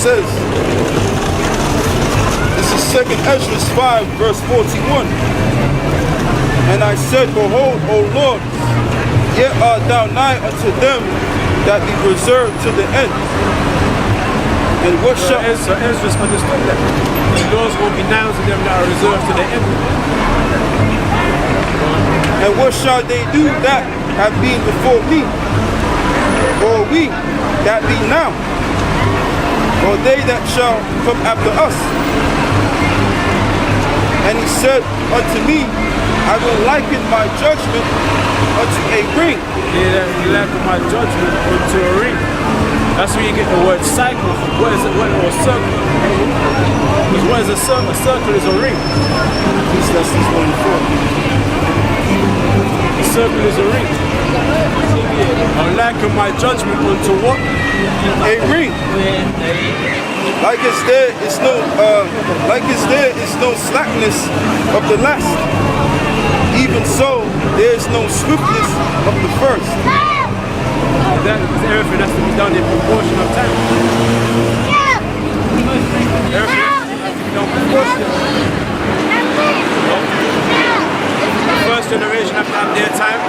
says, this is 2nd Ezra 5, verse 41. And I said, behold, O Lord, yet art thou nigh unto them that be reserved to the end. And what shall... So Ezra's understood that. The Lord's going to be nigh unto them that are reserved to the end. And what shall they do that have been before me? Or we that be now? Or they that shall come after us? And he said unto me, I will liken my judgment unto a ring. Yeah, liken my judgment unto a ring. That's where you get the word cycle from. What is it? What or circle? Because what is a circle? A circle is a ring. That's this one before. A circle is a ring. I liken my judgment unto what? A ring. Like it's there is no slackness of the last. Even so, there is no swiftness of the first. That is everything has to be done in proportion of time. Everything has to be done proportionally. The first generation have to have their time.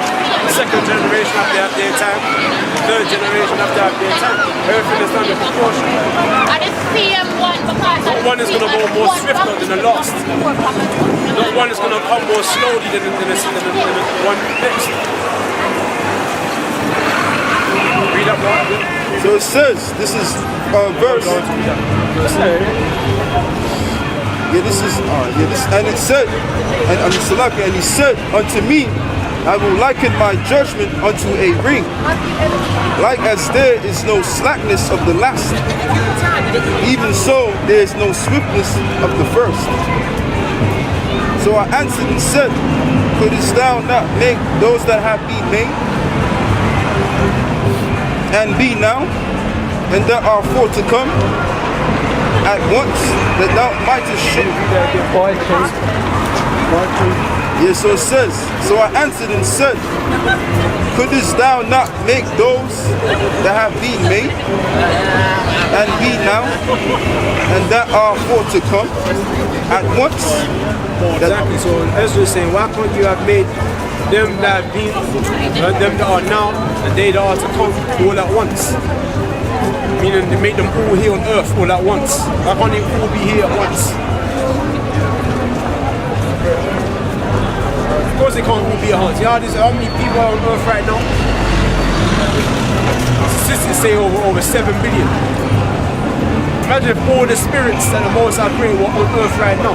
The second generation have to have their time. The third generation have to have their time. Everything is done in proportion. Not one is going to go more swifter than the last. Not one is going to come more slowly than the one next. Read up one. So it says, this is verse. And it said, and he said unto me, I will liken my judgment unto a ring, like as there is no slackness of the last, even so there is no swiftness of the first. So I answered and said, couldst thou not make those that have been made, and be now, and that are for to come, at once, that thou mightest show? Yes, so it says, so I answered and said, couldst thou not make those that have been made, and be now, and that are for to come, at once? Exactly, so Ezra is saying, why can't you have made them that have been, them that are now, and they that are to come, all at once? Meaning they make them all here on earth all at once. Why can't they all be here at once? Of course they can't all be at once. You know how many people are on earth right now? Statistics say over 7 billion. Imagine if all the spirits that the Most High created were on earth right now.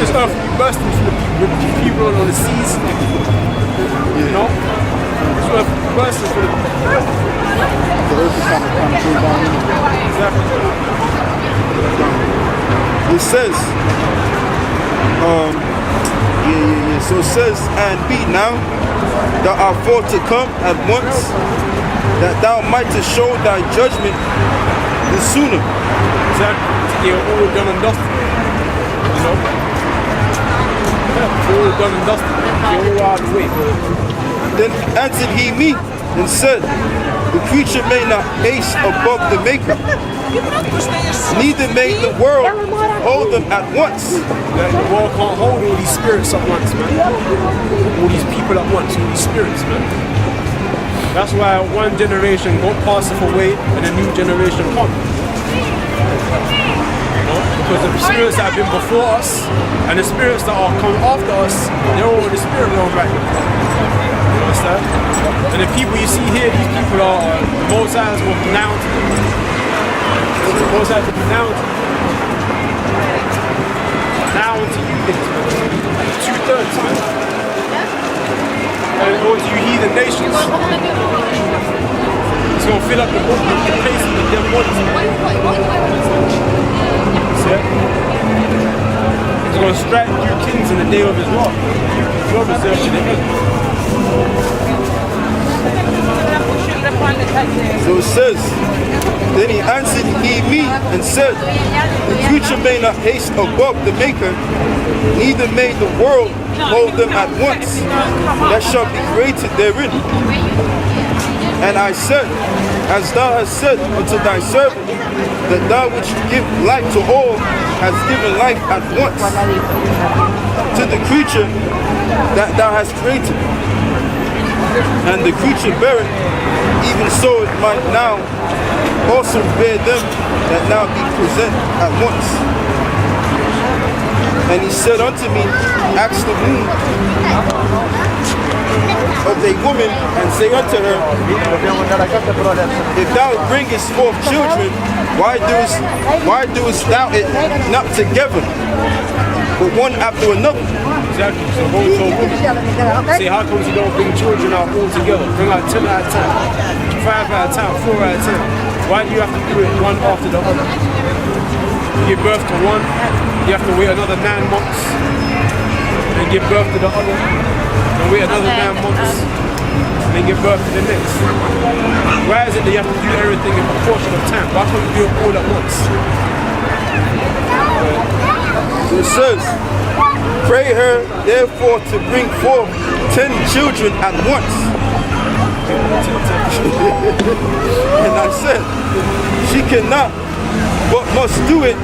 This earth would be bursting with people on the seas. You know? This earth would be bursting for the It says, so it says, and be now, that are for to come at once, that thou mightest show thy judgment the sooner. Exactly. They're all done and dusted. You know? They're all done and dusted. They're all out of the way. Then answered he me and said, the creature may not haste above the maker, neither may the world hold them at once. The world can't hold all these spirits at once, man. All these people at once, all these spirits, man. That's why one generation won't pass away and a new generation comes. Because the spirits that have been before us and the spirits that are coming after us, they're all in the spirit realm right now. You understand? And the people you see here, these people are the Most High's will pronounce them. The Most High will pronounce them. Now unto you things, man. 2/3, man. And unto you heathen nations. It's going to fill up the places with them bodies. See? He's going to strike you kings in the day of his wrath. You're reserved to the end. So it says, then he answered he me and said, the creature may not haste above the maker, neither may the world hold them at once, that shall be created therein. And I said, As thou hast said unto thy servant, that thou which give life to all hast given life at once to the creature that thou hast created. And the creature beareth, even so it might now also bear them that now be present at once. And he said unto me, ask the womb of a woman, and say unto her, if thou bringest forth children, why doest thou it not together, but one after another? Exactly. So go to a woman. Say, how comes you don't bring children out all together? Bring out 10 at a time, 5 at a time, 4 at a time. Why do you have to do it one after the other? You give birth to one, you have to wait another 9 months, then give birth to the other, then wait another 9 months, then give birth to the next. Why is it that you have to do everything in proportion of time? Why can't you do it all at once? So it says, pray her therefore to bring forth 10 children at once. And I said, she cannot, but must do it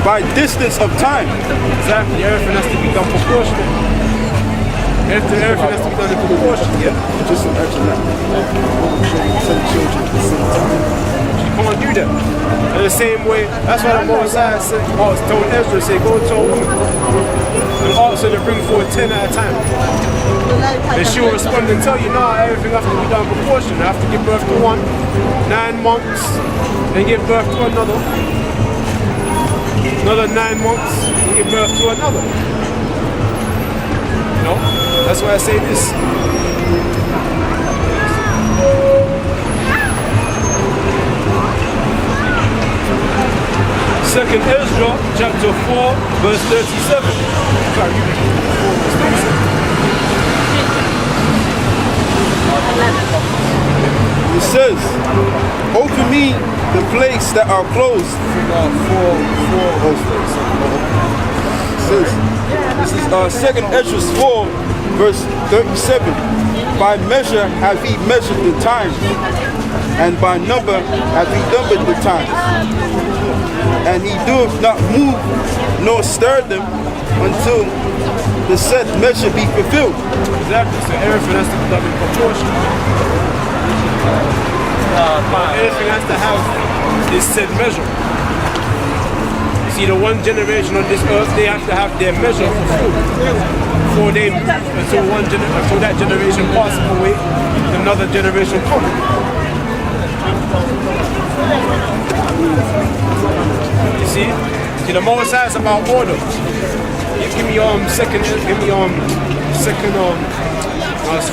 by distance of time. Exactly, everything has to be done proportionate. Everything has to be done in proportion. Yeah. Just imagine that. 10 children at the same time. You can't do that. In the same way, that's why the Mosai said, told Ezra, say, go to a woman and ask her to bring forward 10 at a time. And she will respond and tell you, no, everything has to be done in proportion. I have to give birth to one, 9 months, then give birth to another 9 months, and give birth to another. You know? That's why I say this. Second Ezra, chapter 4, verse 37. Sorry, you read 4, verse 37. It says, open me the place that are closed. This is second Ezra 4, verse 37. By measure have he measured the time, and by number have he numbered the time. And he doeth not move nor stir them until the said measure be fulfilled. Exactly, so everything has to be done in proportion. Everything has to have this said measure. You see, the one generation on this earth, they have to have their measure fulfilled before they move until that generation passes away, another generation comes. You see, the Most High is about order. Give me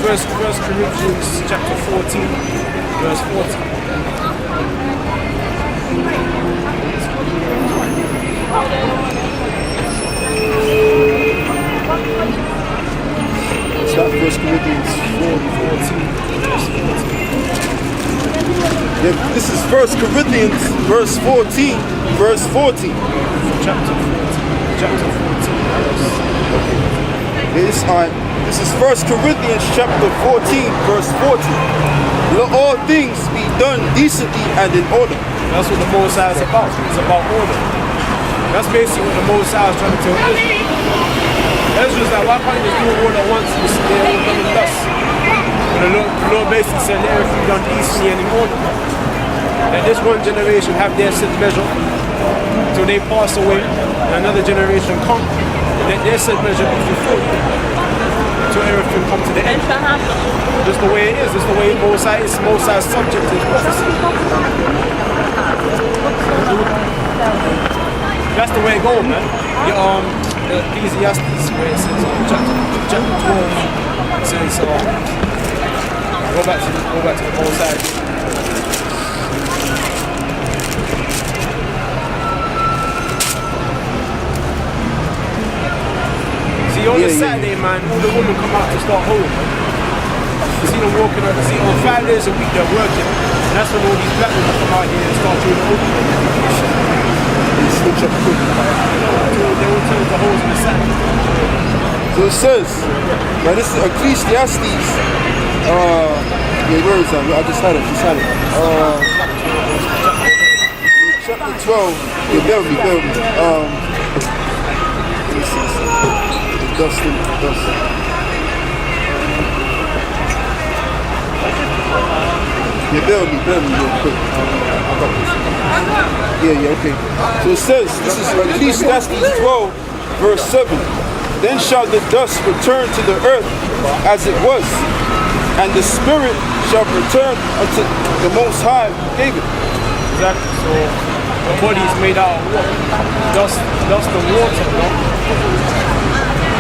First Corinthians chapter 14, verse 14. It's not 1 Corinthians 14, verse 14. Yeah, this is 1 Corinthians verse 14, verse 14. Chapter 14. This is 1 Corinthians chapter 14, verse 14. Let all things be done decently and in order. That's what the Most High is about. It's about order. That's basically what the Most High is trying to tell Ezra. Ezra's like, why can't you just do it all at once? You see, they're all done in dust. But the Lord basically said, let everything done decently and in order. Let this one generation have their set measure until they pass away, and another generation come. Let their set measure be fulfilled until everything come to the end. Just the way it is. Just the way Most High is. Most High's subject is prophecy. That's the way it goes, man. The Ecclesiastes, where it says chapter 12, it says go back to the Most High. See, on the Saturday, man, all the women come out to start hoeing, man. You see them walking on, see, on 5 days a week they're working. And that's when all these black women come out here and start doing the hoeing. They switch up quick. They all turn to hoes on the Saturday. So it says, now this is Ecclesiastes Yeah, where is that? I just had it. Chapter 12. Yeah, bear with me. Let me see. The dust. Yeah, bear with me real quick. I got this. Yeah, okay. So it says, this is Ecclesiastes 12, verse 7. Then shall the dust return to the earth as it was, and the spirit shall return unto the Most High who gave it. Exactly. So the body is made out of what? Dust and water, no?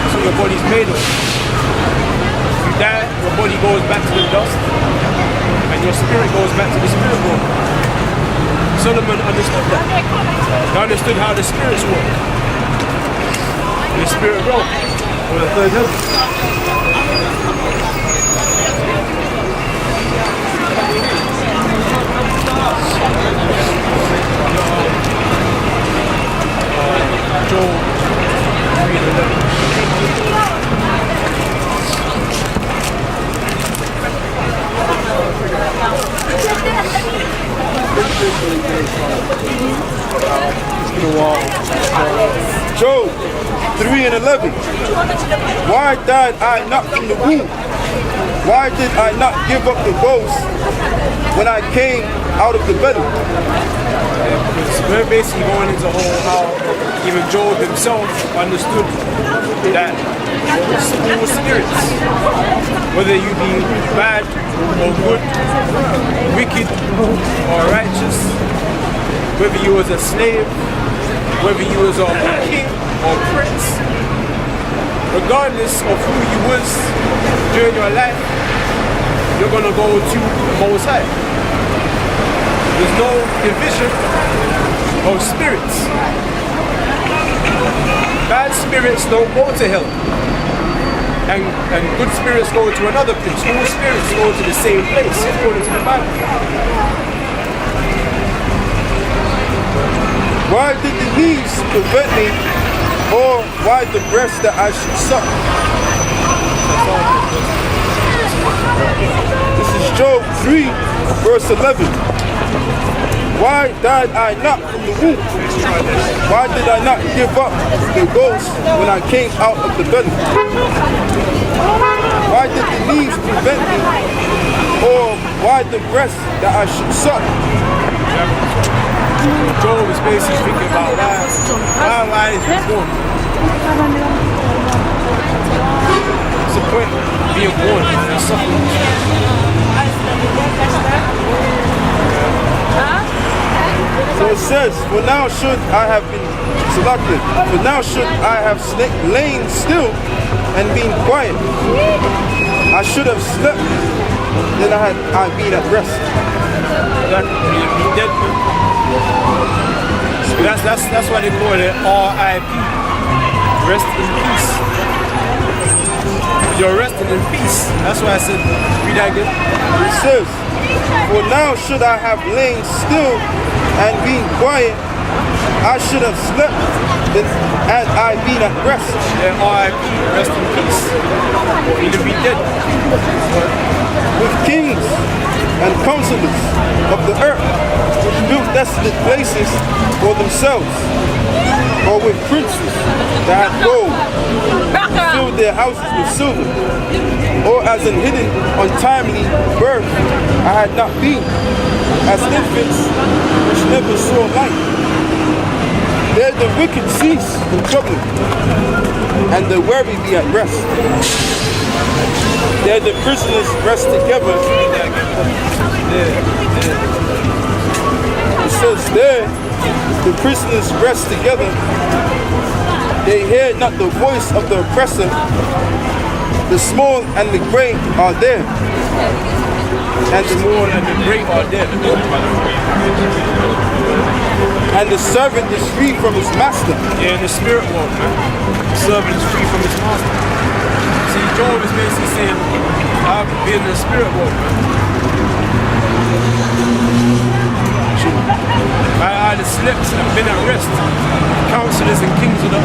That's what your body's made of. If you die, your body goes back to the dust, and your spirit goes back to the spirit world. Solomon understood that. He understood how the spirits work. The spirit realm, or the third heaven. Joel 3:11. Job 3:11. Why died I not from the womb? Why did I not give up the ghost when I came out of the belly? We're basically going into how even Job himself understood that all spirits, whether you be bad or good, wicked or righteous, whether you was a slave, whether you was a king or prince, regardless of who you was during your life, you're gonna go to the Most High. There's no division of spirits. Bad spirits don't go to hell, and good spirits go to another place. All spirits go to the same place according to the Bible. Why did the knees prevent me, or why the breast that I should suck? This is Job 3, verse 11. Why died I not from the womb? Why did I not give up the ghost when I came out of the belly? Why did the knees prevent me, or why the breast that I should suck? Job is basically thinking about why is he born? What's the point of being born and suffering? So it says, for now should I have been selected, for now should I have lain still and been quiet. I should have slept, then I been at rest. That's why they call it R.I.P. Rest in peace. You're resting in peace. That's why I said, read that again. It says, for now should I have lain still and been quiet. I should have slept, then had I been at rest. And R.I.P. Rest in peace. Or either be dead. With kings and counselors of the earth, which built desolate places for themselves, or with princes that had gold, filled their houses with silver, or as an hidden, untimely birth I had not been, as infants which never saw light. There the wicked cease from troubling, and the weary be at rest. There the prisoners rest together. It says there, the prisoners rest together. They hear not the voice of the oppressor. The small and the great are there. And the Small and the great are dead. And the servant is free from his master. Yeah, in the spirit world, man. The servant is free from his master. See, Job is basically saying, I've been in the spirit world, man. I had slept and been at rest. Counselors and kings of the earth.